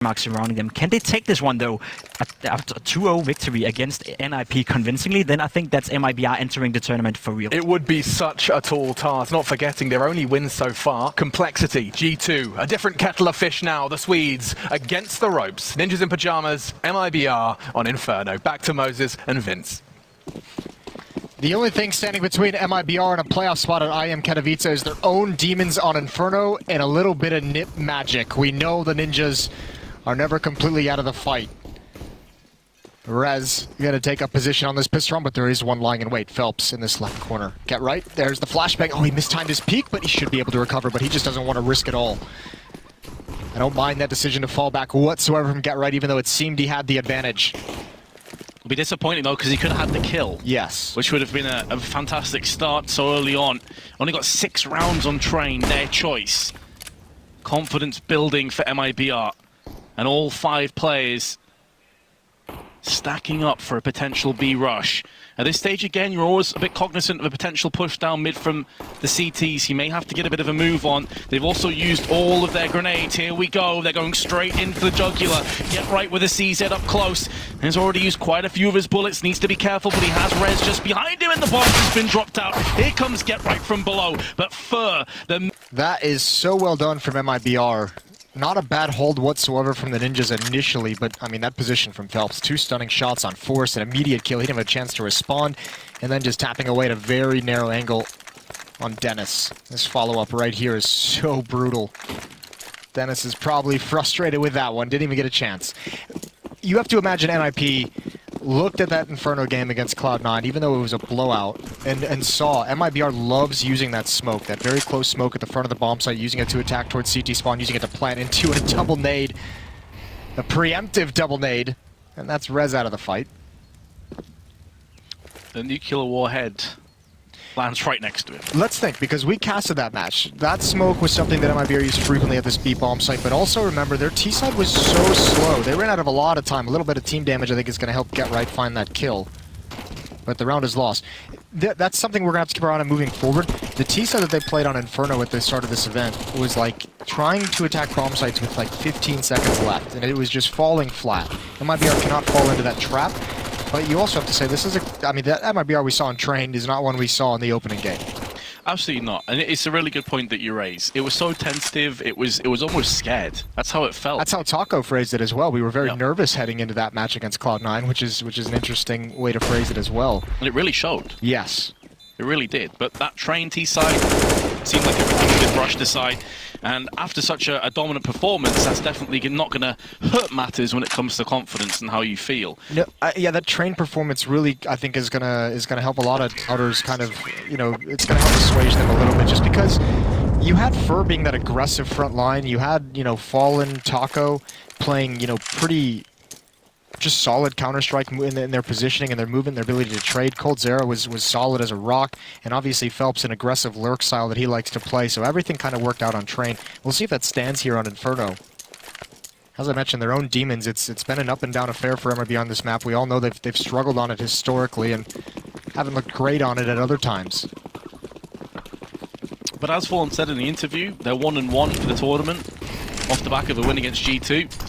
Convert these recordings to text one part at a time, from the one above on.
marks surrounding them. Can they take this one though? After a 2-0 victory against NIP convincingly, then I think that's MIBR entering the tournament for real. It would be such a tall task, not forgetting their only wins so far. Complexity, G2, a different kettle of fish now. The Swedes against the ropes. Ninjas in pajamas, MIBR on Inferno. Back to Moses and Vince. The only thing standing between MIBR and a playoff spot at IEM Katowice is their own demons on Inferno and a little bit of nip magic. We know the Ninjas are never completely out of the fight. Rez gonna take up position on this pistol, but there is one lying in wait. Phelps in this left corner. Get right. There's the flashbang. Oh, he mistimed his peek, but he should be able to recover, but he just doesn't want to risk it all. I don't mind that decision to fall back whatsoever from Get Right, even though it seemed he had the advantage. It'll be disappointing though, because he could have had the kill. Yes. Which would have been a fantastic start so early on. Only got 6 rounds on train, their choice. Confidence building for MIBR. And all 5 players stacking up for a potential B rush. At this stage again, you're always a bit cognizant of a potential push down mid from the CTs. He may have to get a bit of a move on. They've also used all of their grenades. Here we go. They're going straight into the jugular. Get right with the CZ up close. He's already used quite a few of his bullets. Needs to be careful, but he has Rez just behind him, and the bomb has been dropped out. Here comes Get Right from below. But Fur, that is so well done from MIBR. Not a bad hold whatsoever from the Ninjas initially, but I mean that position from Phelps. 2 stunning shots on Force, an immediate kill. He didn't have a chance to respond, and then just tapping away at a very narrow angle on Dennis. This follow-up right here is so brutal. Dennis is probably frustrated with that one. Didn't even get a chance. You have to imagine NIP looked at that Inferno game against Cloud9, even though it was a blowout, and saw MIBR loves using that smoke, that very close smoke at the front of the bomb site, using it to attack towards CT spawn, using it to plant into a double nade, a preemptive double nade, and that's Rez out of the fight. the nuclear warhead lands right next to him. Let's think, because we casted that match. That smoke was something that MIBR used frequently at this B-bomb site, but also remember, their T-side was so slow. They ran out of a lot of time. A little bit of team damage I think is going to help Get Right find that kill. But the round is lost. That's something we're going to have to keep our eye on moving forward. The T-side that they played on Inferno at the start of this event was like trying to attack bomb sites with like 15 seconds left, and it was just falling flat. MIBR cannot fall into that trap. But you also have to say, this is I mean, that MIBR we saw in Train is not one we saw in the opening game. Absolutely not. And it's a really good point that you raise. It was so tentative, it was almost scared. That's how it felt. That's how Taco phrased it as well. We were very nervous heading into that match against Cloud9, which is an interesting way to phrase it as well. And it really showed. Yes. It really did. But that Train T-side seemed like everything had been brushed aside. And after such a dominant performance, that's definitely not going to hurt matters when it comes to confidence and how you feel. No, yeah, that Train performance really, I think, is gonna help a lot of outers kind of, you know, it's gonna help assuage them a little bit, just because you had Fur being that aggressive front line, you had, you know, Fallen, Taco playing, you know, pretty just solid Counter-Strike in their positioning and their movement, their ability to trade. COLDZERA was solid as a rock, and obviously Phelps an aggressive lurk style that he likes to play, so everything kind of worked out on Train. We'll see if that stands here on Inferno. As I mentioned, their own demons, it's been an up and down affair for MIB on this map. We all know they've struggled on it historically and haven't looked great on it at other times. But as Fallen said in the interview, they're 1-1 for the tournament, off the back of a win against G2.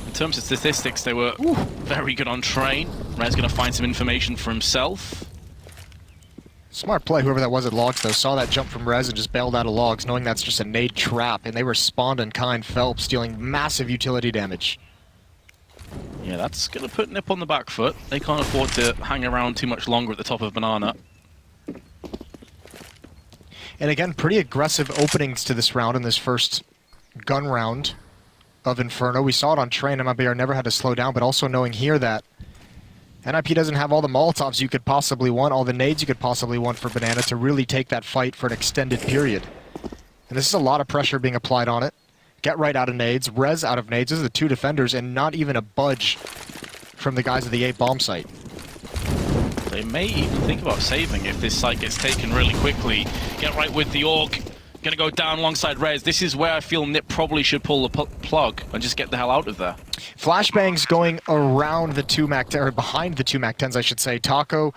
In terms of statistics, they were very good on Train. Red's going to find some information for himself. Smart play, whoever that was at Logs, though. Saw that jump from Rez and just bailed out of Logs, knowing that's just a nade trap, and they respond in kind. Phelps dealing massive utility damage. Yeah, that's going to put Nip on the back foot. They can't afford to hang around too much longer at the top of Banana. And again, pretty aggressive openings to this round in this first gun round of Inferno. We saw it on Train. MIBR never had to slow down, but also knowing here that NIP doesn't have all the Molotovs you could possibly want, all the nades you could possibly want for Banana to really take that fight for an extended period. And this is a lot of pressure being applied on it. Get Right out of nades, Rez out of nades. This is the 2 defenders, and not even a budge from the guys at the A bomb site. They may even think about saving if this site gets taken really quickly. Get Right with the Orc. Gonna go down alongside Rez. This is where I feel Nip probably should pull the plug and just get the hell out of there. Flashbangs going around the 2 Mac 10, or behind the 2 Mac 10s, I should say. Taco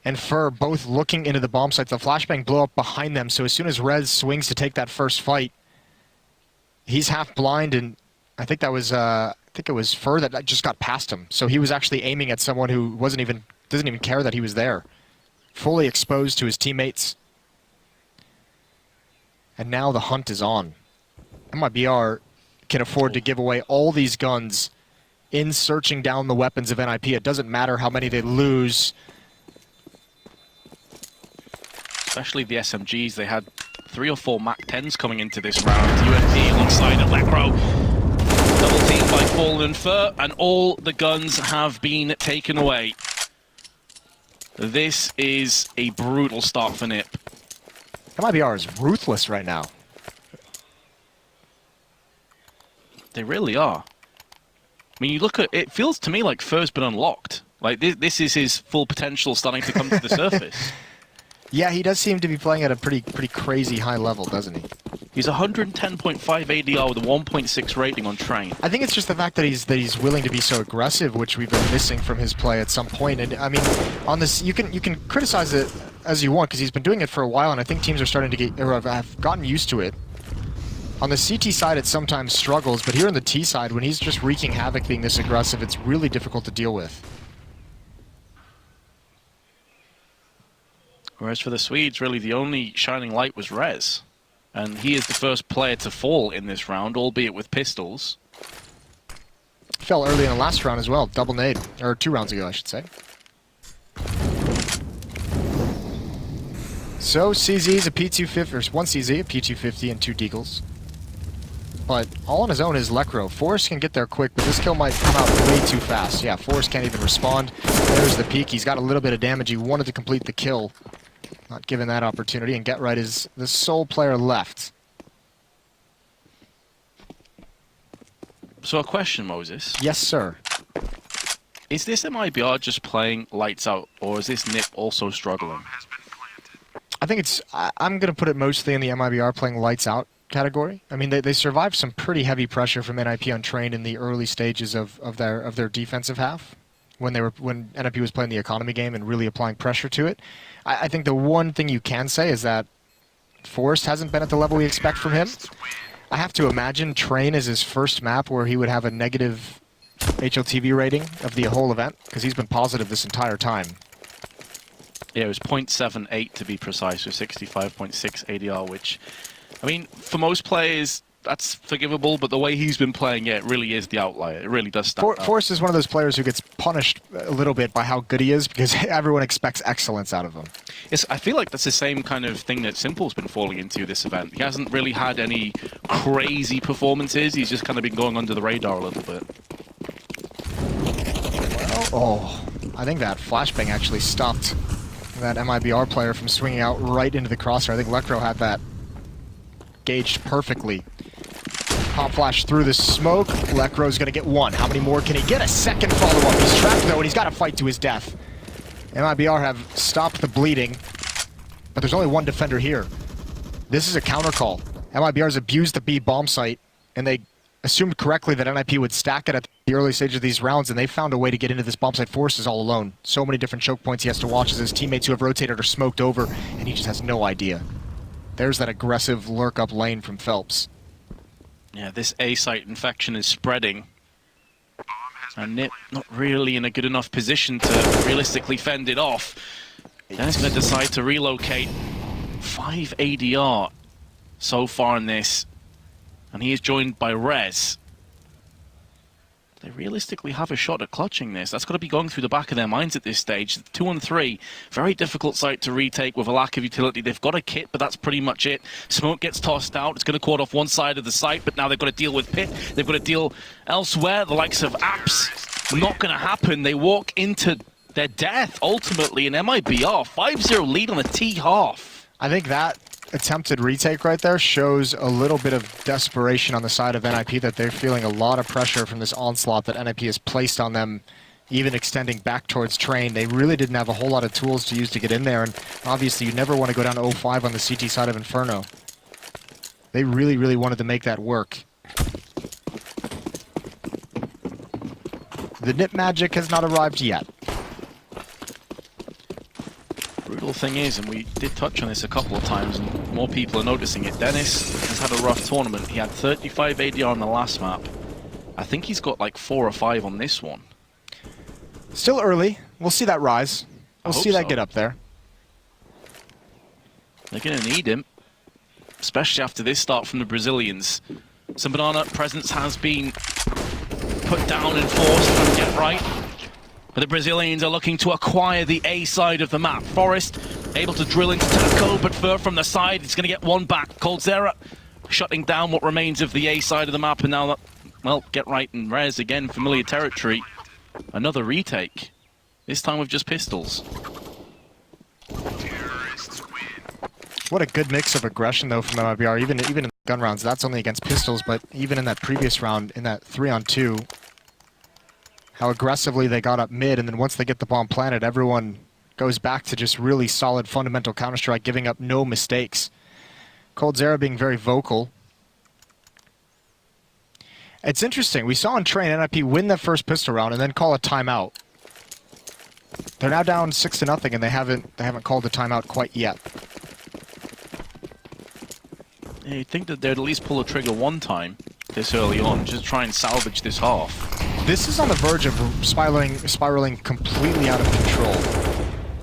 and Fur both looking into the bomb sites. The flashbang blow up behind them, so as soon as Rez swings to take that first fight, He's half blind, and I think that was I think it was Fur that just got past him. So he was actually aiming at someone who doesn't even care that he was there, fully exposed to his teammates. And now the hunt is on. MIBR can afford to give away all these guns in searching down the weapons of NIP. It doesn't matter how many they lose. Especially the SMGs. They had 3 or 4 Mac 10s coming into this round. UMP alongside Elecro. Double teamed by Fallen and Fur, and all the guns have been taken away. This is a brutal start for NIP. MIBR is ruthless right now. They really are. I mean, you look at it, feels to me like Fur's been unlocked. Like this is his full potential starting to come to the surface. Yeah, he does seem to be playing at a pretty crazy high level, doesn't he? He's 110.5 ADR with a 1.6 rating on train. I think it's just the fact that he's willing to be so aggressive, which we've been missing from his play at some point. And I mean, on this, you can criticize it as you want because he's been doing it for a while, and I think teams are starting to get or have gotten used to it. On the CT side, it sometimes struggles, but here on the T side, when he's just wreaking havoc being this aggressive, it's really difficult to deal with. Whereas for the Swedes, really the only shining light was Rez. And he is the first player to fall in this round, albeit with pistols. Fell early in the last round as well, double nade, or 2 rounds ago, I should say. So CZ's a P250, or 1 CZ, a P250, and 2 Deagles. But all on his own is Lecro. Forrest can get there quick, but this kill might come out way too fast. Yeah, Forrest can't even respond. There's the peek. He's got a little bit of damage. He wanted to complete the kill. Not given that opportunity, and Get Right is the sole player left. So a question, Moses. Yes, sir. Is this MIBR just playing lights out, or is this NIP also struggling? I think it's... I'm going to put it mostly in the MIBR playing lights out category. I mean, they survived some pretty heavy pressure from NIP Untrained in the early stages of their defensive half, when NIP was playing the economy game and really applying pressure to it. I think the one thing you can say is that Forrest hasn't been at the level we expect from him. I have to imagine Train is his first map where he would have a negative HLTV rating of the whole event, because he's been positive this entire time. Yeah, it was 0.78 to be precise, with 65.6 ADR, which, I mean, for most players, that's forgivable, but the way he's been playing, yeah, it really is the outlier. It really does stand out. Forrest is one of those players who gets punished a little bit by how good he is, because everyone expects excellence out of him. Yes, I feel like that's the same kind of thing that Simple's been falling into this event. He hasn't really had any crazy performances. He's just kind of been going under the radar a little bit. Well, oh, I think that flashbang actually stopped that MIBR player from swinging out right into the crosshair. I think Lecro had that gauged perfectly. Pop flash through the smoke. Lecro's gonna get 1. How many more can he get? A second follow-up. He's trapped though, and he's got to fight to his death. MIBR have stopped the bleeding, but there's only 1 defender here. This is a counter call. MIBR's abused the B bomb site, and they assumed correctly that NIP would stack it at the early stage of these rounds, and they found a way to get into this bomb site. Forrest is all alone. So many different choke points he has to watch as his teammates who have rotated are smoked over, and he just has no idea. There's that aggressive lurk up lane from Phelps. Yeah, this A-site infection is spreading. And NIP not really in a good enough position to realistically fend it off. Then he's going to decide to relocate. 5 ADR so far in this. And he is joined by Rez. They realistically have a shot at clutching this. That's got to be going through the back of their minds at this stage. 2 on 3. Very difficult site to retake with a lack of utility. They've got a kit, but that's pretty much it. Smoke gets tossed out. It's going to quad off one side of the site, but now they've got to deal with Pit. They've got to deal elsewhere. The likes of Apps. Not going to happen. They walk into their death, ultimately, in MIBR. 5-0 lead on the T half. I think that attempted retake right there shows a little bit of desperation on the side of NIP, that they're feeling a lot of pressure from this onslaught that NIP has placed on them, even extending back towards Train. They really didn't have a whole lot of tools to use to get in there, and obviously you never want to go down to 0-5 on the CT side of Inferno. They really, really wanted to make that work. The NIP magic has not arrived yet. Brutal difficult thing is, and we did touch on this a couple of times, and more people are noticing it, Dennis has had a rough tournament. He had 35 ADR on the last map. I think he's got like 4 or 5 on this one. Still early. We'll see that rise. We'll see that get up there. They're going to need him, especially after this start from the Brazilians. Some banana presence has been put down and forced from Get Right. But the Brazilians are looking to acquire the A side of the map. Forest able to drill into Taco, but Fur from the side, he's going to get one back. COLDZERA shutting down what remains of the A side of the map, and now that, well, Get Right and Rez again, familiar territory. Another retake, this time with just pistols. What a good mix of aggression, though, from MIBR. Even in the gun rounds, that's only against pistols, but even in that previous round, in that 3-on-2, how aggressively they got up mid, and then once they get the bomb planted, everyone goes back to just really solid fundamental Counter-Strike, giving up no mistakes. COLDZERA being very vocal. It's interesting. We saw on Train NIP win the first pistol round and then call a timeout. They're now down 6-0, and they haven't called a timeout quite yet. Yeah, you'd think that they'd at least pull a trigger one time this early on, just try and salvage this half. This is on the verge of spiraling completely out of control.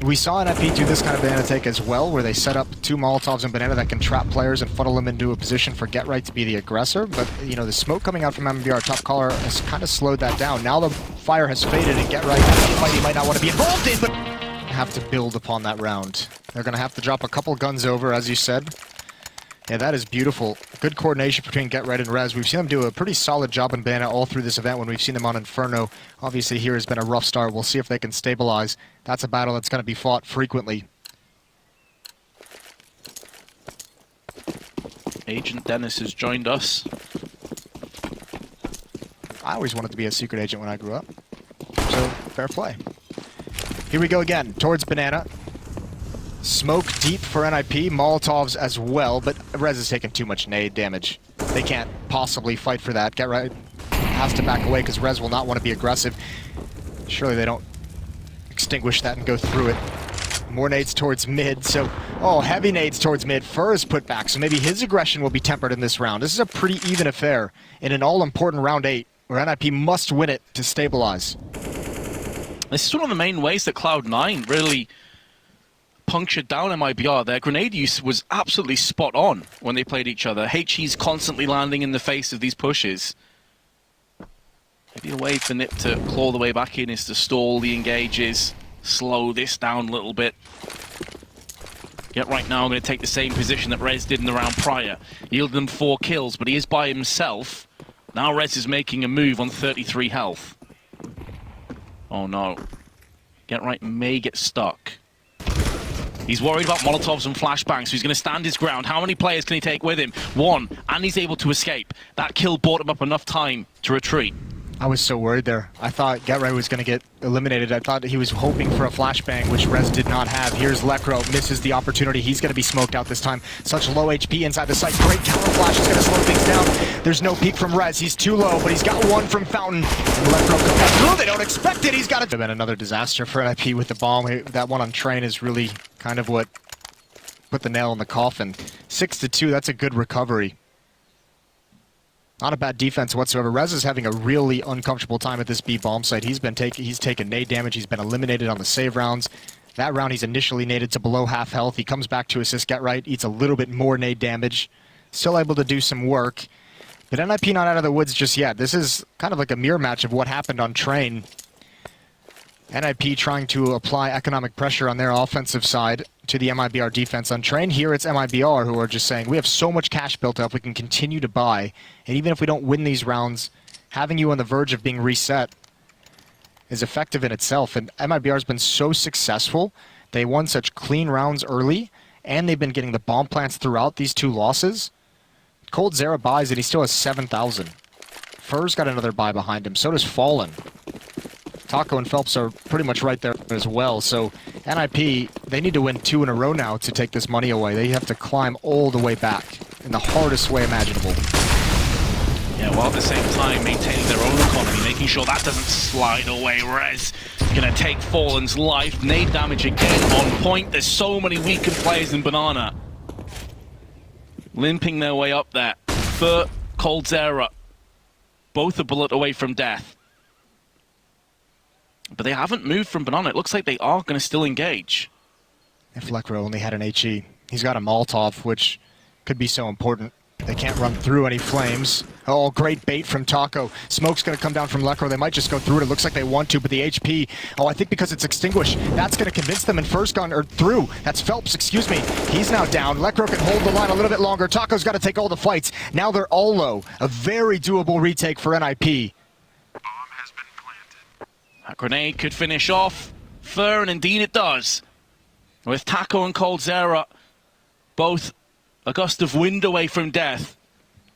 We saw NIP do this kind of banana take as well, where they set up 2 Molotovs and banana that can trap players and funnel them into a position for Get Right to be the aggressor. But, you know, the smoke coming out from MBR top caller has kind of slowed that down. Now the fire has faded, and Get Right has a fight he might not want to be involved in, but have to build upon that round. They're going to have to drop a couple guns over, as you said. Yeah, that is beautiful. Good coordination between Get Right and Rez. We've seen them do a pretty solid job in Banana all through this event when we've seen them on Inferno. Obviously here has been a rough start. We'll see if they can stabilize. That's a battle that's going to be fought frequently. Agent Dennis has joined us. I always wanted to be a secret agent when I grew up. So, fair play. Here we go again, towards Banana. Smoke deep for NIP, Molotovs as well, but Rez is taking too much nade damage. They can't possibly fight for that. Get Right has to back away because Rez will not want to be aggressive. Surely they don't extinguish that and go through it. More nades towards mid, so... Oh, heavy nades towards mid. Fur is put back, so maybe his aggression will be tempered in this round. This is a pretty even affair in an all-important round 8, where NIP must win it to stabilize. This is one of the main ways that Cloud9 really punctured down MIBR. Their grenade use was absolutely spot on when they played each other. HE's constantly landing in the face of these pushes. Maybe a way for Nip to claw the way back in is to stall the engages, slow this down a little bit. Get Right now, I'm going to take the same position that Rez did in the round prior. Yielded them 4 kills, but he is by himself. Now Rez is making a move on 33 health. Oh no. Get Right may get stuck. He's worried about Molotovs and flashbangs, so he's going to stand his ground. How many players can he take with him? 1, and he's able to escape. That kill bought him up enough time to retreat. I was so worried there. I thought Get Right was going to get eliminated. I thought he was hoping for a flashbang, which Rez did not have. Here's Lekro, misses the opportunity. He's going to be smoked out this time. Such low HP inside the site. Great counter flash is going to slow things down. There's no peek from Rez. He's too low, but he's got one from Fountain. And Lekro comes back through. They don't expect it. He's got it. It's been another disaster for NIP with the bomb. That one on Train is really kind of what put the nail in the coffin. 6-2, that's a good recovery. Not a bad defense whatsoever. Rez is having a really uncomfortable time at this B bomb site. He's taken nade damage. He's been eliminated on the save rounds. That round he's initially naded to below half health. He comes back to assist Get Right, eats a little bit more nade damage. Still able to do some work. But NIP not out of the woods just yet. This is kind of like a mirror match of what happened on Train. NIP trying to apply economic pressure on their offensive side to the MIBR defense. On Train here, it's MIBR who are just saying, we have so much cash built up, we can continue to buy. And even if we don't win these rounds, having you on the verge of being reset is effective in itself. And MIBR has been so successful. They won such clean rounds early, and they've been getting the bomb plants throughout these 2 losses. COLDZERA buys it, he still has 7,000. Fur's got another buy behind him, so does Fallen. Taco and Phelps are pretty much right there as well, so NIP, they need to win 2 in a row now to take this money away. They have to climb all the way back in the hardest way imaginable. Yeah, while at the same time maintaining their own economy, making sure that doesn't slide away. Rez gonna take Fallen's life. Nade damage again on point. There's so many weakened players in Banana. Limping their way up there. For COLDZERA, both a bullet away from death. But they haven't moved from Banana. It looks like they are going to still engage. If Lekro only had an HE, he's got a Molotov, which could be so important. They can't run through any flames. Oh, great bait from Taco. Smoke's going to come down from Lekro. They might just go through it. It looks like they want to, but the HP, oh, I think because it's extinguished, that's going to convince them in first gun, or through. That's Phelps, excuse me. He's now down. Lekro can hold the line a little bit longer. Taco's got to take all the fights. Now they're all low. A very doable retake for NIP. That grenade could finish off Fur, and indeed it does. With Taco and COLDZERA both a gust of wind away from death.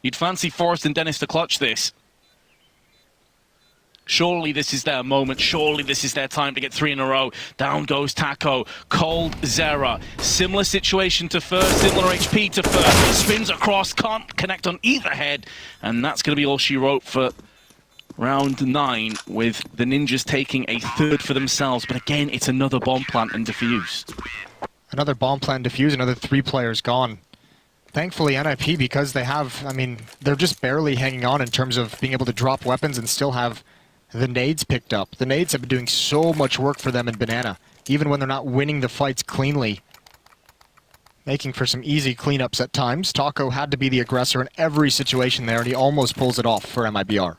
You'd fancy Forrest and Dennis to clutch this. Surely this is their moment. Surely this is their time to get 3 in a row. Down goes Taco. COLDZERA. Similar situation to Fur. Similar HP to Fur. Spins across. Can't connect on either head. And that's going to be all she wrote for round 9, with the Ninjas taking a third for themselves. But again, it's another bomb plant and defuse. Another bomb plant defuse. Another 3 players gone. Thankfully, NIP, because they have, I mean, they're just barely hanging on in terms of being able to drop weapons and still have the nades picked up. The nades have been doing so much work for them in Banana, even when they're not winning the fights cleanly. Making for some easy cleanups at times. Taco had to be the aggressor in every situation there, and he almost pulls it off for MIBR.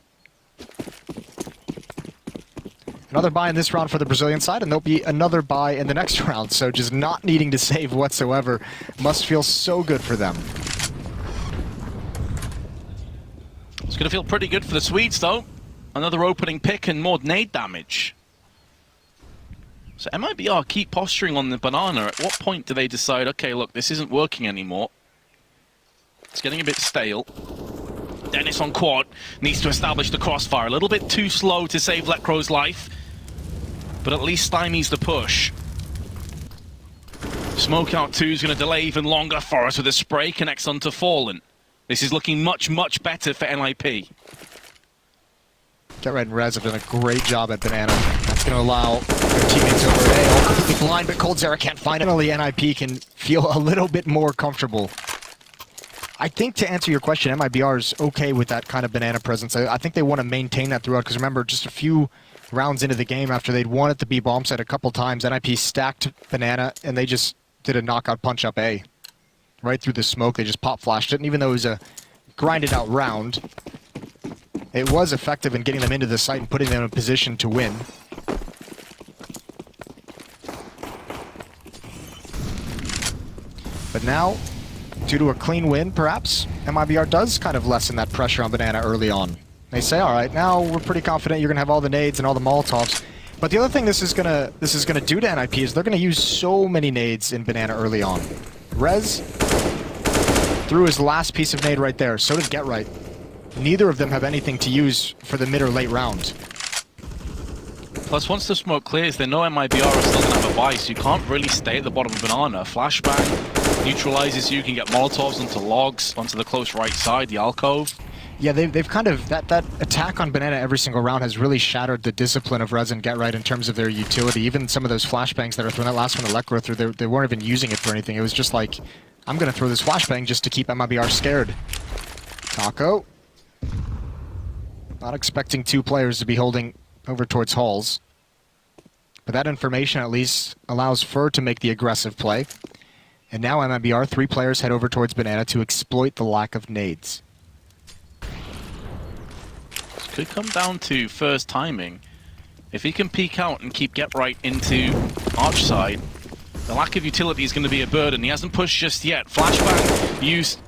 Another buy in this round for the Brazilian side, and there'll be another buy in the next round, so just not needing to save whatsoever must feel so good for them. It's going to feel pretty good for the Swedes, though. Another opening pick and more nade damage. So MIBR keep posturing on the Banana. At what point do they decide, okay, look, this isn't working anymore? It's getting a bit stale. Dennis on quad, needs to establish the crossfire. A little bit too slow to save Lekro's life, but at least stymies the push. Smokeout 2 is going to delay even longer. Forrest with a spray connects onto Fallen. This is looking much, much better for NIP. Get Red and Rez have done a great job at Banana. That's going to allow their teammates over at A. All completely blind, but COLDZERA can't find it. Finally, NIP can feel a little bit more comfortable. I think, to answer your question, MIBR is okay with that kind of Banana presence. I think they want to maintain that throughout, because remember, just a few rounds into the game after they'd won at the B bomb site a couple times, NIP stacked Banana, and they just did a knockout punch up A. Right through the smoke, they just pop flashed it, and even though it was a grinded out round, it was effective in getting them into the site and putting them in a position to win. But now, due to a clean win, perhaps, MIBR does kind of lessen that pressure on Banana early on. They say, all right, now we're pretty confident you're going to have all the nades and all the Molotovs. But the other thing this is gonna do to NIP is they're going to use so many nades in Banana early on. Rez threw his last piece of nade right there. So did Get Right. Neither of them have anything to use for the mid or late round. Plus, once the smoke clears, they know MIBR is still going to have a buy, so you can't really stay at the bottom of Banana. Flashbang neutralizes you, can get Molotovs onto logs, onto the close right side, the alcove. Yeah, they've kind of, that attack on Banana every single round has really shattered the discipline of Rez and Get Right in terms of their utility. Even some of those flashbangs that are thrown, that last one that Lekro threw, they weren't even using it for anything. It was just like, I'm going to throw this flashbang just to keep MIBR scared. Taco. Not expecting 2 players to be holding over towards halls. But that information at least allows Fur to make the aggressive play. And now MIBR, 3 players head over towards Banana to exploit the lack of nades. This could come down to Fur's timing. If he can peek out and keep Get Right into arch side, the lack of utility is going to be a burden. He hasn't pushed just yet. Flashbang used.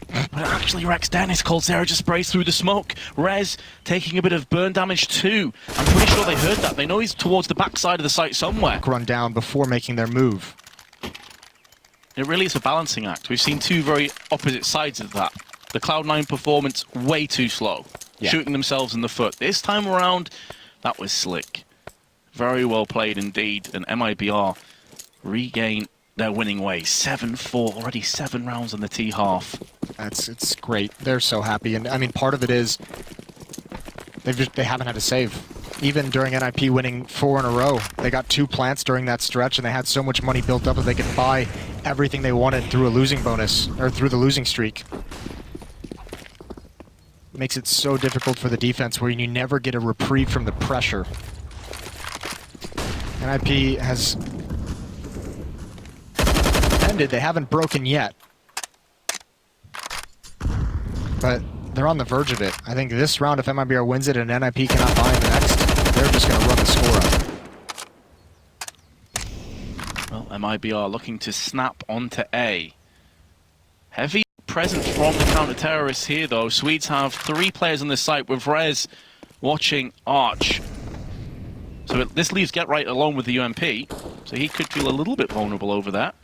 But it actually wrecks Dennis. COLDZERA just sprays through the smoke. Rez taking a bit of burn damage too. I'm pretty sure they heard that. They know he's towards the backside of the site somewhere. Run down before making their move. It really is a balancing act. We've seen 2 very opposite sides of that. The Cloud9 performance, way too slow. Yeah. Shooting themselves in the foot. This time around, that was slick. Very well played indeed. And MIBR regain their winning way. 7-4, already 7 rounds on the T half. It's great. They're so happy, and I mean, part of it is they haven't had to save. Even during NIP winning 4 in a row, they got 2 plants during that stretch, and they had so much money built up that they could buy everything they wanted through a losing bonus, or through the losing streak. Makes it so difficult for the defense where you never get a reprieve from the pressure. NIP has ended. They haven't broken yet. But they're on the verge of it. I think this round, if MIBR wins it and NIP cannot buy in the next, they're just going to run the score up. Well, MIBR looking to snap onto A. Heavy presence from the counter-terrorists here, though. Swedes have 3 players on this site, with Rez watching Arch. So this leaves Get Right alone with the UMP, so he could feel a little bit vulnerable over that.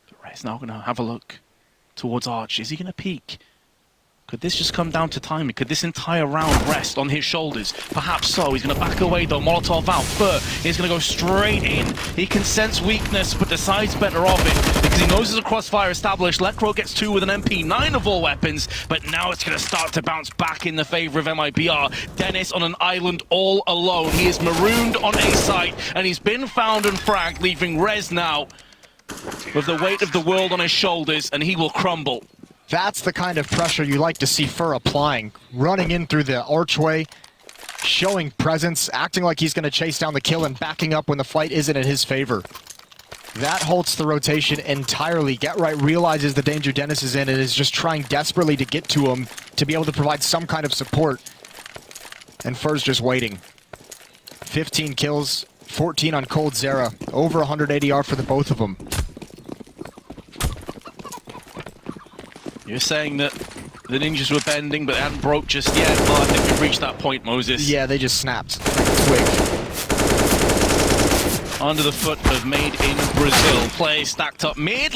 But Rez now going to have a look towards Arch. Is he going to peek? Could this just come down to timing? Could this entire round rest on his shoulders? Perhaps so. He's going to back away though. Molotov out. Fur is going to go straight in. He can sense weakness, but decides better of it because he knows there's a crossfire established. Lekro gets 2 with an MP9 of all weapons, but now it's going to start to bounce back in the favor of MIBR. Dennis on an island all alone. He is marooned on A site, and he's been found and fragged, leaving Rez now with the weight of the world on his shoulders, and he will crumble. That's the kind of pressure you like to see Fur applying. Running in through the archway, showing presence, acting like he's going to chase down the kill and backing up when the fight isn't in his favor. That halts the rotation entirely. Get Right realizes the danger Dennis is in and is just trying desperately to get to him to be able to provide some kind of support. And Fur's just waiting. 15 kills, 14 on COLDZERA. Over 100 ADR for the both of them. You're saying that the ninjas were bending, but they hadn't broke just yet. Well, I think we've reached that point, Moses. Yeah, they just snapped. Quick. Under the foot of Made in Brazil. Play stacked up mid.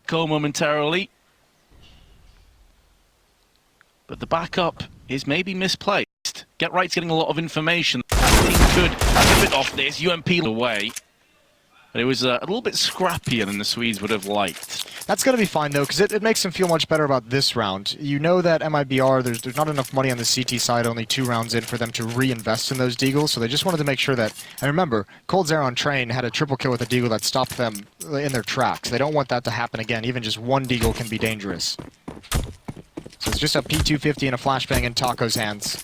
Taco momentarily. But the backup is maybe misplaced. Get Right's getting a lot of information. That team could pivot off this. UMP away. But it was a little bit scrappier than the Swedes would have liked. That's going to be fine, though, because it makes them feel much better about this round. You know that MIBR, there's not enough money on the CT side, only 2 rounds in for them to reinvest in those deagles, so they just wanted to make sure that... And remember, COLDZERA on train had a triple kill with a deagle that stopped them in their tracks. They don't want that to happen again. Even just one deagle can be dangerous. So it's just a P250 and a flashbang in Taco's hands.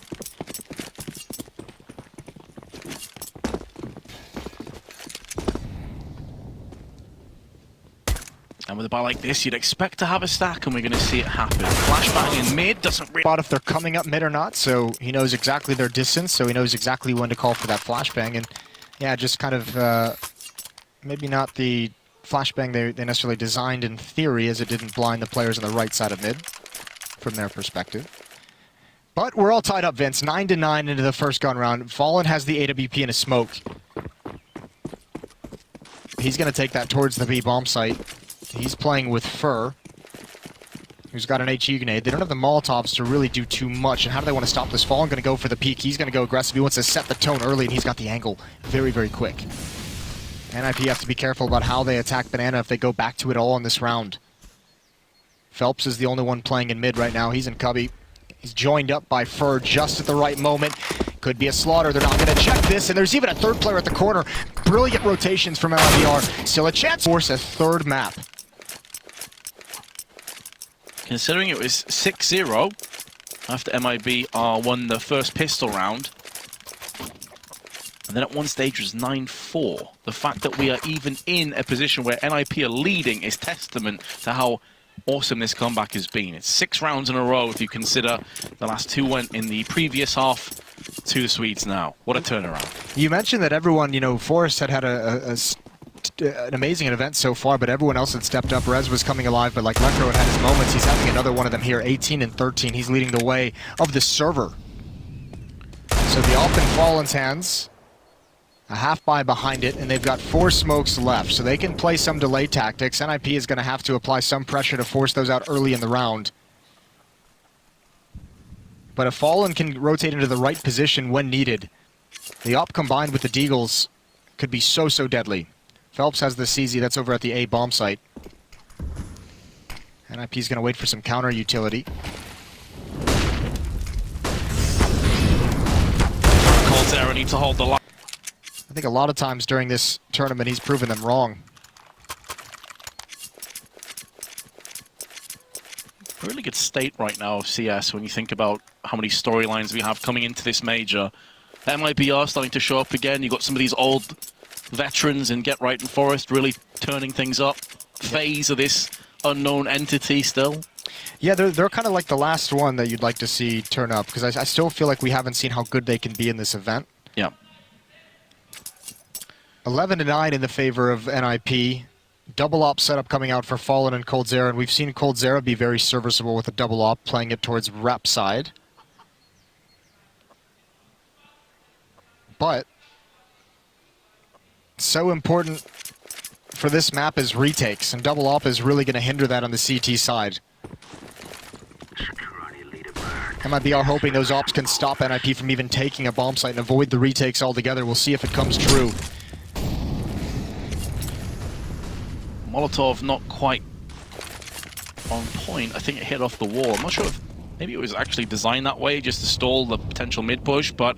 And with a buy like this, you'd expect to have a stack, and we're going to see it happen. Flashbang in mid doesn't really... Spot if they're coming up mid or not, so he knows exactly their distance, so he knows exactly when to call for that flashbang. And yeah, just kind of maybe not the flashbang they necessarily designed in theory, as it didn't blind the players on the right side of mid, from their perspective. But we're all tied up, Vince. 9-9 into the first gun round. Fallen has the AWP and a smoke. He's going to take that towards the B bomb site. He's playing with Fur, who's got an HE grenade. They don't have the Molotovs to really do too much. And how do they want to stop this? Fallen going to go for the peak. He's going to go aggressive. He wants to set the tone early, and he's got the angle very, very quick. NIP have to be careful about how they attack Banana if they go back to it all in this round. Phelps is the only one playing in mid right now. He's in cubby. He's joined up by Fur just at the right moment. Could be a slaughter. They're not going to check this, and there's even a third player at the corner. Brilliant rotations from MIBR. Still a chance. Force a third map. Considering it was 6-0 after MIBR won the first pistol round, and then at one stage was 9-4. The fact that we are even in a position where NIP are leading is testament to how awesome this comeback has been. It's 6 rounds in a row if you consider the last 2 went in the previous half to the Swedes now. What a turnaround. You mentioned that everyone, you know, Forrest had an amazing event so far, but everyone else had stepped up. Rez was coming alive, but like Lecro had his moments. He's having another one of them here, 18-13. He's leading the way of the server. So the AWP in Fallen's hands, a half buy behind it, and they've got 4 smokes left, so they can play some delay tactics. NIP is going to have to apply some pressure to force those out early in the round. But if Fallen can rotate into the right position when needed, the AWP combined with the deagles could be so deadly. Phelps has the CZ, that's over at the A bomb site. NIP is going to wait for some counter utility. COLDZERA need to hold the line. I think a lot of times during this tournament he's proven them wrong. Really good state right now of CS when you think about how many storylines we have coming into this major. MIBR starting to show up again. You've got some of these old veterans in Get Right and Forest really turning things up. Phase of this unknown entity still. Yeah, they're kind of like the last one that you'd like to see turn up, because I still feel like we haven't seen how good they can be in this event. Yeah. 11-9 in the favor of NIP. Double op setup coming out for Fallen and COLDZERA, and we've seen COLDZERA be very serviceable with a double op, playing it towards rep side. But so important for this map is retakes, and double op is really going to hinder that on the CT side. MIBR hoping those ops can stop NIP from even taking a bomb site and avoid the retakes altogether. We'll see if it comes true. Molotov not quite on point. I think it hit off the wall. I'm not sure if maybe it was actually designed that way just to stall the potential mid push, but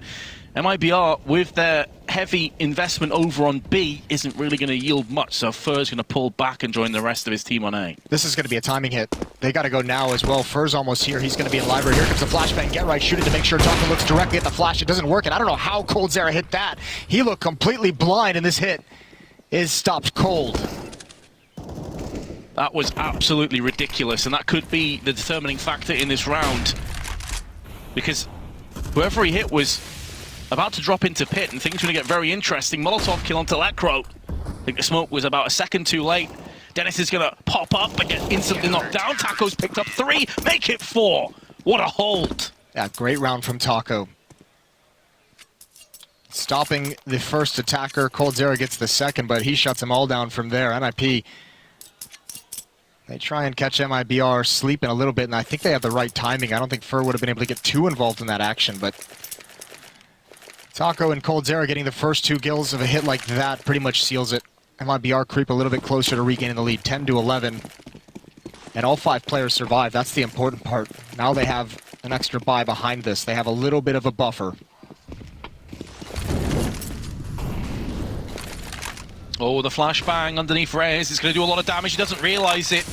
MIBR with their heavy investment over on B isn't really going to yield much, so Fur's going to pull back and join the rest of his team on A. This is going to be a timing hit. They got to go now as well. Fur's almost here. He's going to be in library. Here comes the flashbang. Get right, shoot it to make sure Taco looks directly at the flash. It doesn't work, and I don't know how COLDZERA hit that. He looked completely blind, and this hit is stopped cold. That was absolutely ridiculous, and that could be the determining factor in this round. Because whoever he hit was about to drop into pit, and things are going to get very interesting. Molotov kill onto Lecro. I think the smoke was about a second too late. Dennis is going to pop up and get instantly knocked down. Taco's picked up 3, make it 4. What a hold. Yeah, great round from Taco. Stopping the first attacker. COLDZERA gets the second, but he shuts them all down from there. NIP They try and catch MIBR sleeping a little bit, and I think they have the right timing. I don't think Fur would have been able to get too involved in that action, but Taco and COLDZERA getting the first 2 kills of a hit like that pretty much seals it. MIBR creep a little bit closer to regaining the lead, 10-11. And all 5 players survive. That's the important part. Now they have an extra buy behind this. They have a little bit of a buffer. Oh, the flashbang underneath Rez is going to do a lot of damage. He doesn't realize it.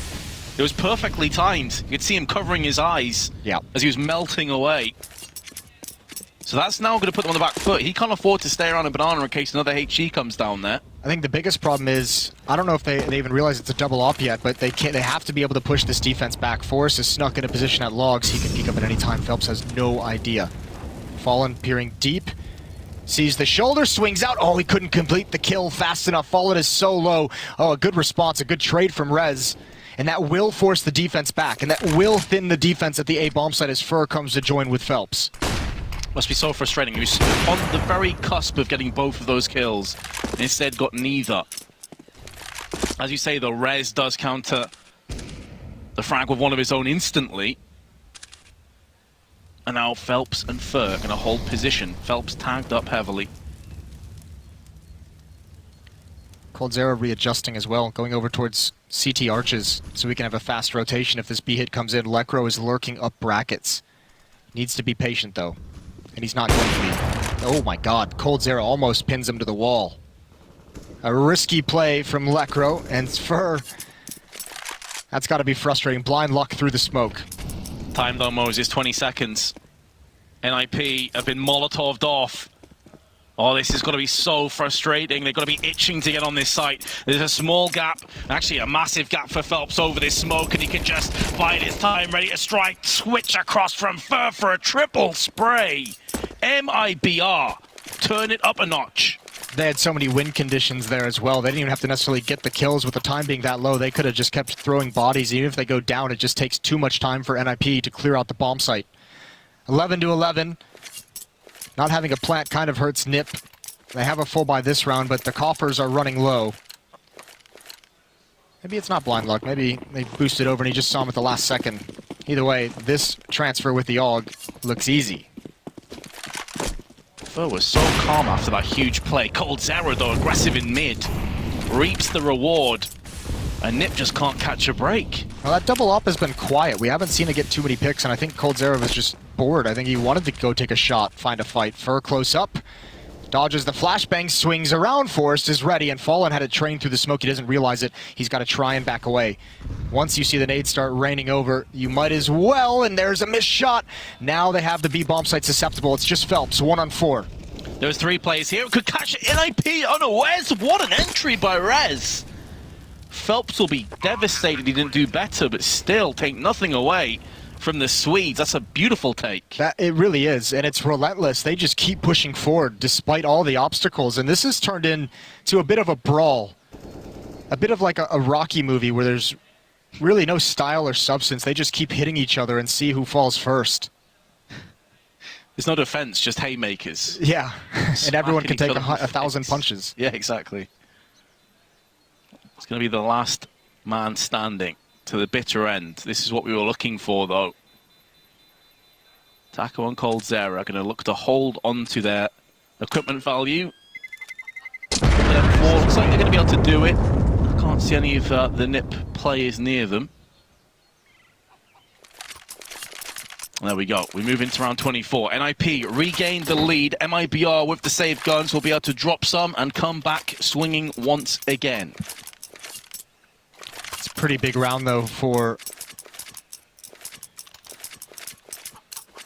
It was perfectly timed. You could see him covering his eyes as he was melting away. So that's now going to put them on the back foot. He can't afford to stay around a banana in case another HE comes down there. I think the biggest problem is, I don't know if they even realize it's a double op yet, but they have to be able to push this defense back. Forrest is snuck in a position at logs. He can peek up at any time. Phelps has no idea. Fallen peering deep. Sees the shoulder, swings out. Oh, he couldn't complete the kill fast enough. Fallen is so low. Oh, a good response, a good trade from Rez. And that will force the defense back, and that will thin the defense at the A bomb site as Fur comes to join with Phelps. Must be so frustrating. He was on the very cusp of getting both of those kills, and instead got neither. As you say, though, Rez does counter the frag with one of his own instantly. And now Phelps and Fur are going to hold position. Phelps tagged up heavily. COLDZERA readjusting as well, going over towards CT arches so we can have a fast rotation if this B hit comes in. Lekro is lurking up brackets. Needs to be patient, though. And he's not going to be. Oh my god, COLDZERA almost pins him to the wall. A risky play from Lekro, and Fur. That's got to be frustrating. Blind luck through the smoke. Time though, Moses, 20 seconds. NIP have been Molotov'd off. Oh, this is going to be so frustrating. They've got to be itching to get on this site. There's a small gap, actually a massive gap for Phelps over this smoke, and he can just bide his time, ready to strike. Switch across from Fur for a triple spray. MIBR, turn it up a notch. They had so many win conditions there as well. They didn't even have to necessarily get the kills with the time being that low. They could have just kept throwing bodies. Even if they go down, it just takes too much time for NIP to clear out the bomb site. 11-11. Not having a plant kind of hurts Nip. They have a full buy this round, but the coffers are running low. Maybe it's not blind luck. Maybe they boosted over and he just saw him at the last second. Either way, this transfer with the AUG looks easy. Fur was so calm after that huge play. COLDZERA, though, aggressive in mid. Reaps the reward. And Nip just can't catch a break. Well, that double up has been quiet. We haven't seen it get too many picks, and I think COLDZERA was just bored. I think he wanted to go take a shot, find a fight. Fur close up. Dodges the flashbang, swings around. Forrest is ready, and Fallen had it trained through the smoke. He doesn't realize it. He's got to try and back away. Once you see the nades start raining over, you might as well, and there's a missed shot. Now they have the B bomb site susceptible. It's just Phelps, 1-on-4. There's 3 plays here. Could catch NIP unawares. What an entry by Rez. Phelps will be devastated he didn't do better, but still take nothing away from the Swedes. That's a beautiful take. It really is, and it's relentless. They just keep pushing forward despite all the obstacles, and this has turned into a bit of a brawl. A bit of like a Rocky movie where there's really no style or substance. They just keep hitting each other and see who falls first. There's no defense, just haymakers. Yeah, and everyone can take 1,000 punches. Yeah, exactly. It's going to be the last man standing to the bitter end. This is what we were looking for, though. Taco and COLDZERA are going to look to hold on to their equipment value. Therefore, looks like they're going to be able to do it. I can't see any of the Nip players near them. There we go. We move into round 24. NIP regained the lead. MIBR with the save guns will be able to drop some and come back swinging once again. It's a pretty big round, though, for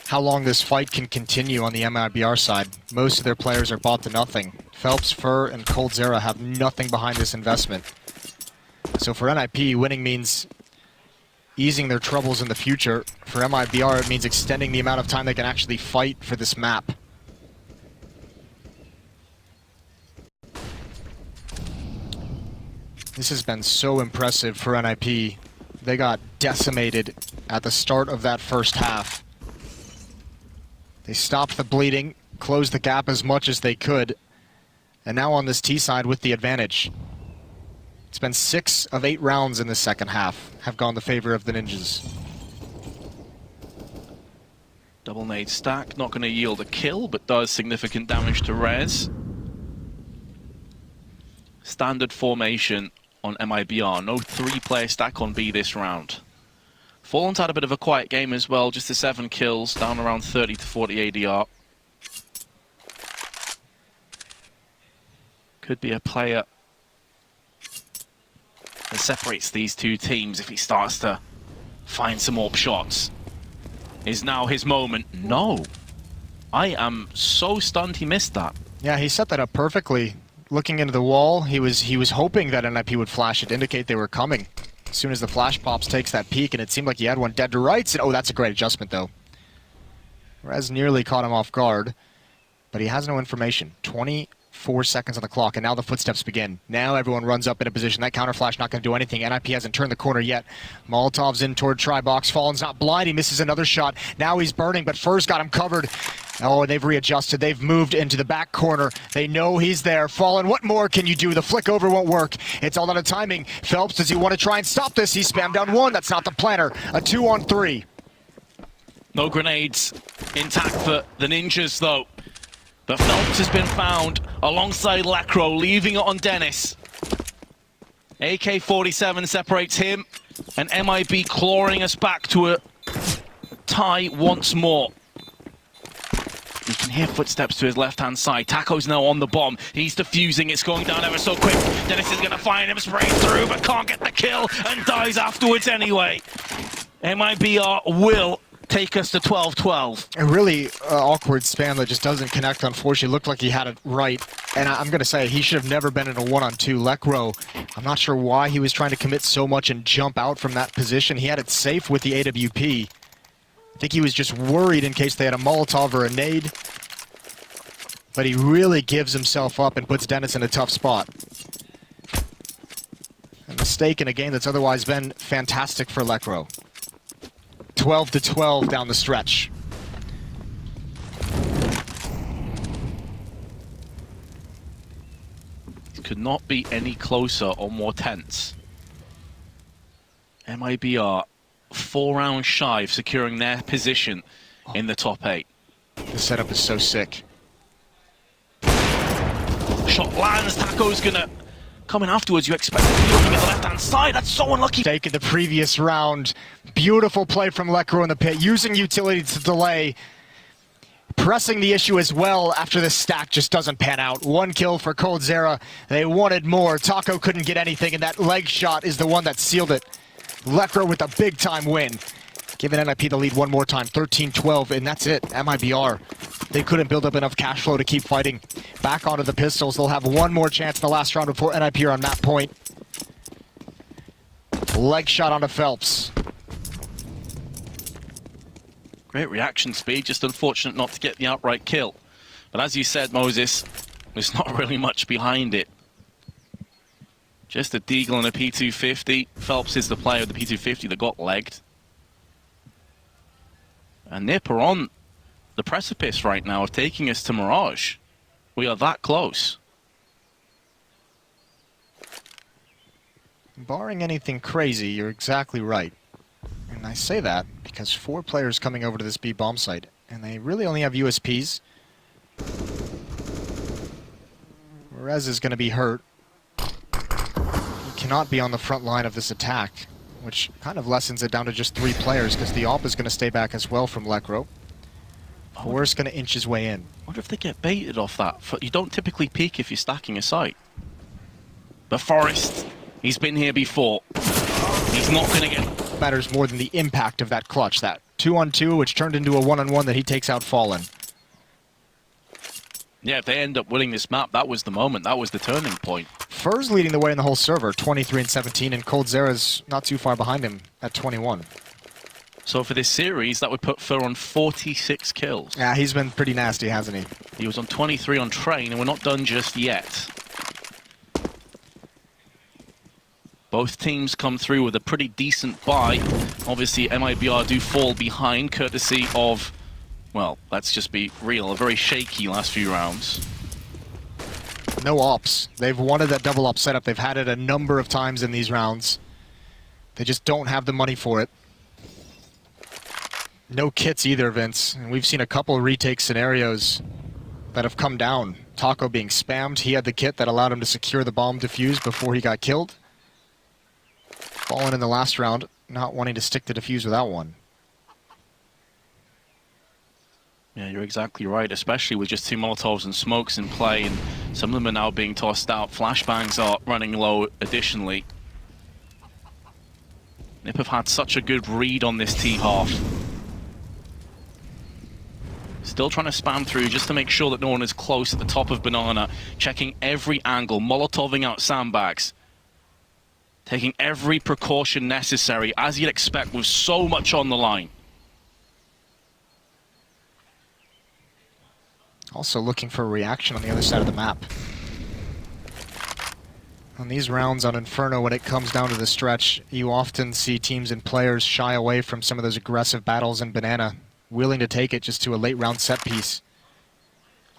how long this fight can continue on the MIBR side. Most of their players are bought to nothing. Phelps, Fur, and COLDZERA have nothing behind this investment. So for NIP, winning means easing their troubles in the future. For MIBR, it means extending the amount of time they can actually fight for this map. This has been so impressive for NIP. They got decimated at the start of that first half. They stopped the bleeding, closed the gap as much as they could, and now on this T side with the advantage. It's been 6 of 8 rounds in the second half have gone the favor of the Ninjas. Double nade stack, not going to yield a kill, but does significant damage to Rez. Standard formation on MIBR, no 3-player stack on B this round. Fallen's had a bit of a quiet game as well, just the 7 kills, down around 30 to 40 ADR. Could be a player that separates these two teams if he starts to find some more shots. Is now his moment? No. I am so stunned he missed that. Yeah, he set that up perfectly. Looking into the wall, he was hoping that NIP would flash it to indicate they were coming. As soon as the flash pops, takes that peek, and it seemed like he had one dead to rights. And, oh, that's a great adjustment, though. Rez nearly caught him off guard, but he has no information. 24 seconds on the clock, and now the footsteps begin. Now everyone runs up in a position. That counter flash not going to do anything. NIP hasn't turned the corner yet. Molotov's in toward Tri-Box. Fallen's not blind. He misses another shot. Now he's burning, but Fur's got him covered. Oh, they've readjusted. They've moved into the back corner. They know he's there. Fallen, what more can you do? The flick over won't work. It's all out of timing. Phelps, does he want to try and stop this? He spammed down 1. That's not the planner. A 2-on-3. No grenades intact for the Ninjas, though. But Phelps has been found alongside Lekro, leaving it on Dennis. AK-47 separates him, and MIB clawing us back to a tie once more. You can hear footsteps to his left-hand side. Taco's now on the bomb. He's defusing. It's going down ever so quick. Dennis is going to find him, spraying through, but can't get the kill and dies afterwards anyway. MIBR will take us to 12-12. A really awkward spam that just doesn't connect, unfortunately. Looked like he had it right. And I'm going to say he should have never been in a 1-on-2. Lekro, I'm not sure why he was trying to commit so much and jump out from that position. He had it safe with the AWP. I think he was just worried in case they had a Molotov or a nade. But he really gives himself up and puts Dennis in a tough spot. A mistake in a game that's otherwise been fantastic for Lekro. 12-12 down the stretch. It could not be any closer or more tense. MIBR 4 rounds shy of securing their position in the top 8. The setup is so sick. Shot lands, Taco's gonna come in afterwards. You expect to be looking at the left-hand side. That's so unlucky. Taken the previous round. Beautiful play from Lekro in the pit, using utility to delay. Pressing the issue as well after the stack just doesn't pan out. 1 kill for COLDZERA. They wanted more. Taco couldn't get anything, and that leg shot is the one that sealed it. Lekro with a big-time win. Giving NIP the lead one more time, 13-12, and that's it. MIBR. They couldn't build up enough cash flow to keep fighting. Back onto the pistols. They'll have one more chance in the last round before NIP are on map point. Leg shot onto Phelps. Great reaction speed, just unfortunate not to get the outright kill. But as you said, Moses, there's not really much behind it. Just a Deagle and a P250. Phelps is the player of the P250 that got legged. And Nip are on the precipice right now of taking us to Mirage. We are that close. Barring anything crazy, you're exactly right. And I say that because 4 players coming over to this B bomb site, and they really only have USPs. Rez is going to be hurt. He cannot be on the front line of this attack, which kind of lessens it down to just 3 players because the AWP is going to stay back as well from Lekro. Hor's going to inch his way in. I wonder if they get baited off that. You don't typically peek if you're stacking a site. But Forrest, he's been here before. He's not going to get... Matters more than the impact of that clutch. That 2-on-2, which turned into a 1-on-1 that he takes out Fallen. Yeah, if they end up winning this map, that was the moment. That was the turning point. Fur's leading the way in the whole server, 23-17, and COLDZERA's not too far behind him at 21. So for this series, that would put Fur on 46 kills. Yeah, he's been pretty nasty, hasn't he? He was on 23 on Train, and we're not done just yet. Both teams come through with a pretty decent buy. Obviously, MIBR do fall behind, courtesy of, well, let's just be real, a very shaky last few rounds. No ops. They've wanted that double op setup. They've had it a number of times in these rounds. They just don't have the money for it. No kits either, Vince. And we've seen a couple retake scenarios that have come down. Taco being spammed. He had the kit that allowed him to secure the bomb defuse before he got killed. Fallen in the last round, not wanting to stick to defuse without one. Yeah, you're exactly right, especially with just 2 Molotovs and smokes in play, and some of them are now being tossed out. Flashbangs are running low additionally. Nip have had such a good read on this T-half. Still trying to spam through just to make sure that no one is close at the top of Banana. Checking every angle, Molotoving out sandbags. Taking every precaution necessary, as you'd expect with so much on the line. Also looking for a reaction on the other side of the map. On these rounds on Inferno, when it comes down to the stretch, you often see teams and players shy away from some of those aggressive battles in Banana, willing to take it just to a late round set piece.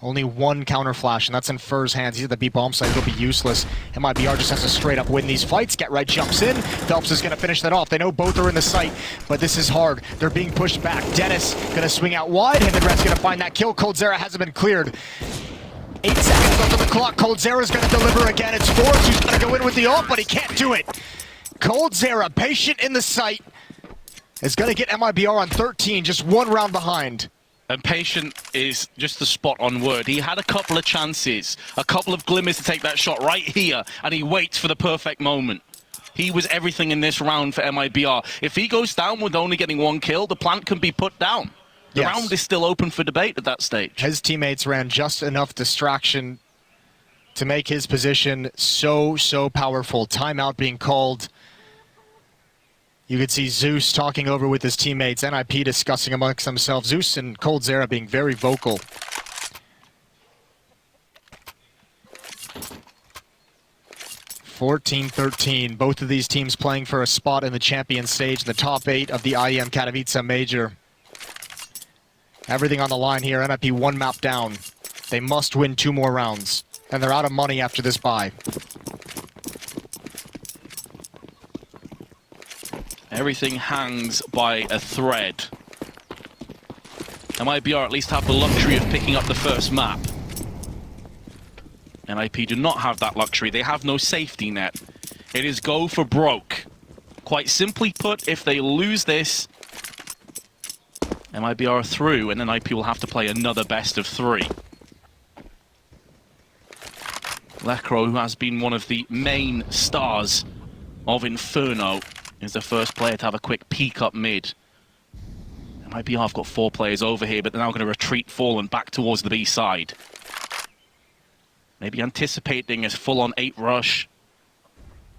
Only one counter flash, and that's in Fur's hands. He's at the B bomb site, it'll be useless. MIBR just has to straight up win these fights. Get right jumps in. Phelps is gonna finish that off. They know both are in the site, but this is hard. They're being pushed back. Dennis gonna swing out wide, and the Red's gonna find that kill. COLDZERA hasn't been cleared. 8 seconds left on the clock. COLDZERA's gonna deliver again. It's Force who's gonna go in with the ult, but he can't do it. COLDZERA, patient in the site, is gonna get MIBR on 13, just 1 round behind. And patient is just the spot-on word. He had a couple of chances, a couple of glimmers to take that shot right here, and he waits for the perfect moment. He was everything in this round for MIBR. If he goes down with only getting 1 kill, the plant can be put down. The round is still open for debate at that stage. His teammates ran just enough distraction to make his position so powerful. Timeout being called. You could see Zeus talking over with his teammates, NIP discussing amongst themselves, Zeus and COLDZERA being very vocal. (14-13), both of these teams playing for a spot in the champion stage, the top 8 of the IEM Katowice Major. Everything on the line here, NIP 1 map down. They must win 2 more rounds, and they're out of money after this bye. Everything hangs by a thread. MIBR at least have the luxury of picking up the first map. NIP do not have that luxury. They have no safety net. It is go for broke. Quite simply put, if they lose this, MIBR are through, and NIP will have to play another best of 3. Lecro, who has been one of the main stars of Inferno, is the first player to have a quick peek up mid. MIBR have got 4 players over here, but they're now going to retreat Fallen back towards the B side. Maybe anticipating a full-on 8 rush.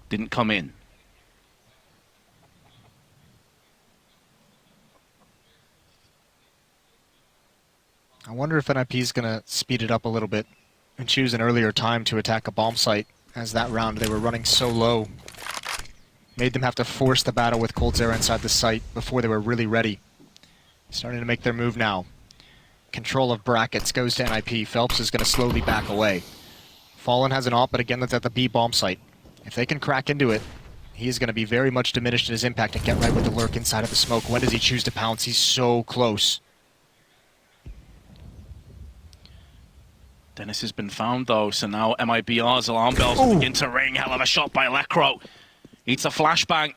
Didn't come in. I wonder if NIP is going to speed it up a little bit and choose an earlier time to attack a bomb site, as that round they were running so low. Made them have to force the battle with COLDZERA inside the site before they were really ready. Starting to make their move now. Control of brackets goes to NIP. Phelps is going to slowly back away. Fallen has an op, but again that's at the B bomb site. If they can crack into it, he is going to be very much diminished in his impact and get right with the lurk inside of the smoke. When does he choose to pounce? He's so close. Dennis has been found though, so now MIBR's alarm bells will begin to ring. Hell of a shot by Lecro. It's a flashbang.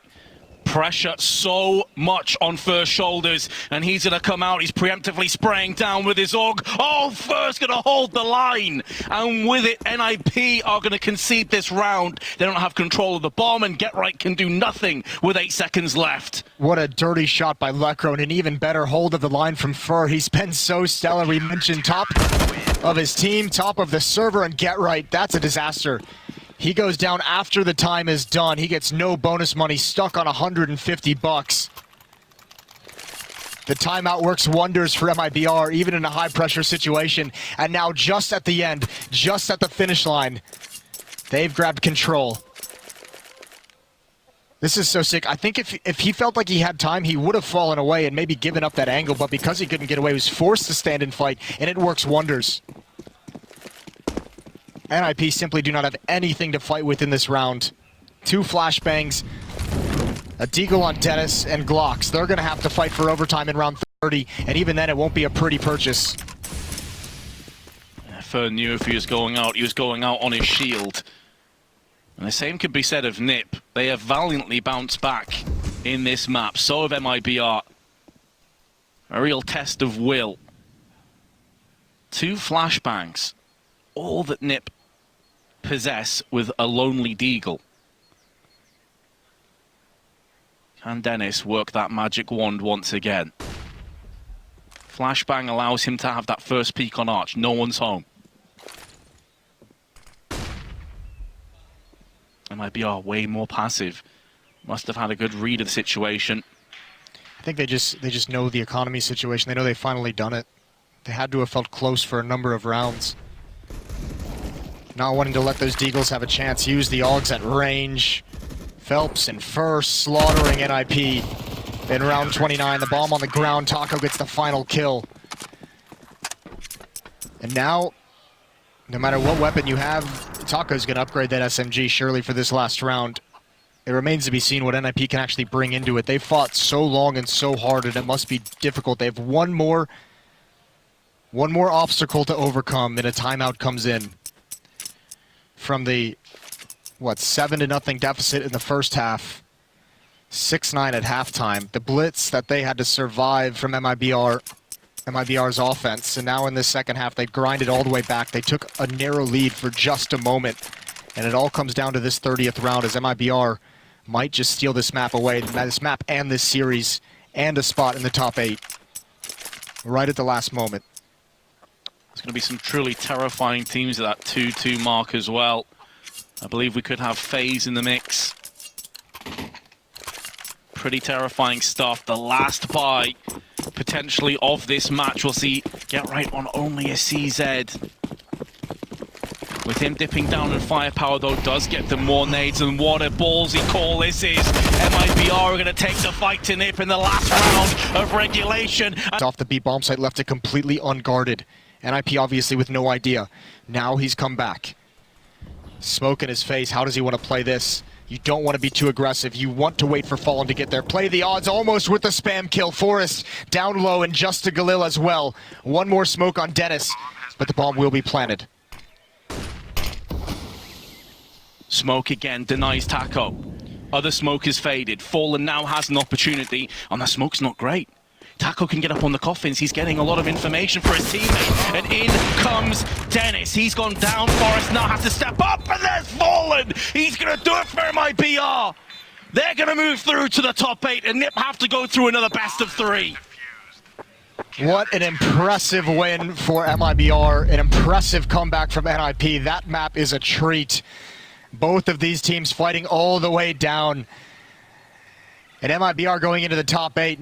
Pressure so much on Fur's shoulders, and he's going to come out. He's preemptively spraying down with his AUG. Oh, Fur's going to hold the line, and with it, NIP are going to concede this round. They don't have control of the bomb, and Get Right can do nothing with 8 seconds left. What a dirty shot by Lecro, and an even better hold of the line from Fur. He's been so stellar. We mentioned top of his team, top of the server, and Get Right. That's a disaster. He goes down after the time is done. He gets no bonus money, stuck on 150 bucks. The timeout works wonders for MIBR, even in a high-pressure situation. And now just at the end, just at the finish line, they've grabbed control. This is so sick. I think if he felt like he had time, he would have fallen away and maybe given up that angle, but because he couldn't get away, he was forced to stand and fight, and it works wonders. NIP simply do not have anything to fight with in this round. 2 flashbangs, a deagle on Dennis, and Glocks. They're going to have to fight for overtime in round 30, and even then it won't be a pretty purchase. Fern knew if he was going out on his shield. And the same could be said of Nip. They have valiantly bounced back in this map. So have MIBR. A real test of will. 2 flashbangs. All that Nip possess with a lonely deagle. Can Dennis work that magic wand once again? Flashbang allows him to have that first peek on Arch. No one's home. MIBR way more passive. Must have had a good read of the situation. I think they just know the economy situation. They know they've finally done it. They had to have felt close for a number of rounds. Not wanting to let those deagles have a chance. Use the Augs at range. Phelps and first, slaughtering NIP in round 29. The bomb on the ground. Taco gets the final kill. And now, no matter what weapon you have, Taco's going to upgrade that SMG surely for this last round. It remains to be seen what NIP can actually bring into it. They fought so long and so hard, and it must be difficult. They have one more obstacle to overcome, and a timeout comes in. From the, 7-0 deficit in the first half, 6-9 at halftime. The blitz that they had to survive from MIBR's offense, and now in the second half they grinded all the way back. They took a narrow lead for just a moment, and it all comes down to this 30th round as MIBR might just steal this map away, this map and this series, and a spot in the top 8 right at the last moment. There's going to be some truly terrifying teams at that 2-2 mark as well. I believe we could have FaZe in the mix. Pretty terrifying stuff. The last buy, potentially, of this match. We'll see get right on only a CZ. With him dipping down in firepower, though, does get them more nades, and what a ballsy call this is. MIBR are going to take the fight to Nip in the last round of regulation. Off the B bomb site, left it completely unguarded. NIP obviously with no idea. Now he's come back. Smoke in his face. How does he want to play this? You don't want to be too aggressive. You want to wait for Fallen to get there. Play the odds almost with the spam kill. Forrest down low and just to Galil as well. One more smoke on Dennis, but the bomb will be planted. Smoke again denies Taco. Other smoke is faded. Fallen now has an opportunity, and the smoke's not great. Taco can get up on the coffins. He's getting a lot of information for his teammate. And in comes Dennis. He's gone down. Forrest now has to step up, and there's Fallen. He's going to do it for MIBR. They're going to move through to the top 8, and Nip have to go through another best of 3. What an impressive win for MIBR. An impressive comeback from NIP. That map is a treat. Both of these teams fighting all the way down. And MIBR going into the top 8.